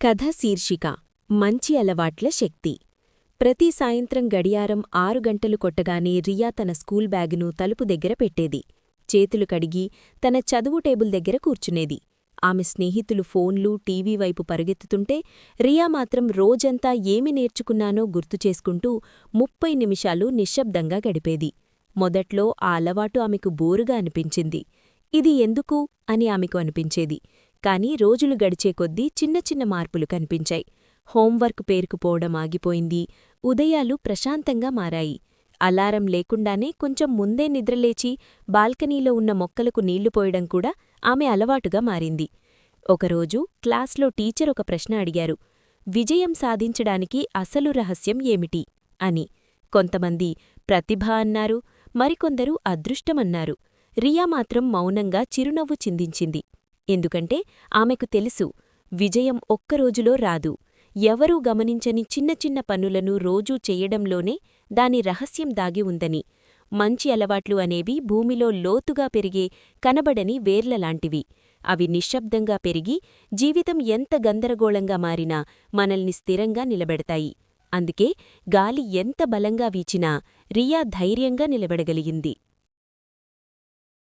కథ శీర్షిక మంచి అలవాట్ల శక్తి. ప్రతి సాయంత్రం గడియారం 6 గంటలు కొట్టగానే రియా తన స్కూల్ బ్యాగును తలుపు దగ్గర పెట్టేది. చేతులు కడిగి తన చదువు టేబుల్ దగ్గర కూర్చునేది. ఆమె స్నేహితులు ఫోన్లు, టీవీ వైపు పరుగెత్తుతుంటే రియా మాత్రం రోజంతా ఏమి నేర్చుకున్నానో గుర్తుచేసుకుంటూ 30 నిమిషాలు నిశ్శబ్దంగా గడిపేది. మొదట్లో ఆ అలవాటు ఆమెకు బోరుగా అనిపించింది. ఇది ఎందుకు అని ఆమెకు అనిపించేది. కాని రోజులు గడిచే కొద్దీ చిన్న చిన్న మార్పులు కనిపించాయి. హోంవర్క్ పేరుకుపోవడం ఆగిపోయింది. ఉదయాలు ప్రశాంతంగా మారాయి. అలారం లేకుండానే కొంచెం ముందే నిద్రలేచి బాల్కనీలో ఉన్న మొక్కలకు నీళ్లు పోయడం కూడా ఆమె అలవాటుగా మారింది. ఒకరోజు క్లాస్లో టీచర్ ఒక ప్రశ్న అడిగారు. విజయం సాధించడానికి అసలు రహస్యం ఏమిటి అని. కొంతమంది ప్రతిభ అన్నారు, మరికొందరు అదృష్టమన్నారు. రియా మాత్రం మౌనంగా చిరునవ్వు చిందించింది. ఎందుకంటే ఆమెకు తెలుసు, విజయం ఒక్కరోజులో రాదు. ఎవరూ గమనించని చిన్న చిన్న పనులను రోజూ చెయ్యడంలోనే దాని రహస్యం దాగి ఉందని. మంచి అలవాట్లు అనేవి భూమిలో లోతుగా పెరిగే కనబడని వేర్లలాంటివి. అవి నిశ్శబ్దంగా పెరిగి జీవితం ఎంత గందరగోళంగా మారినా మనల్ని స్థిరంగా నిలబెడతాయి. అందుకే గాలి ఎంత బలంగా వీచినా రియా ధైర్యంగా నిలబడగలిగింది.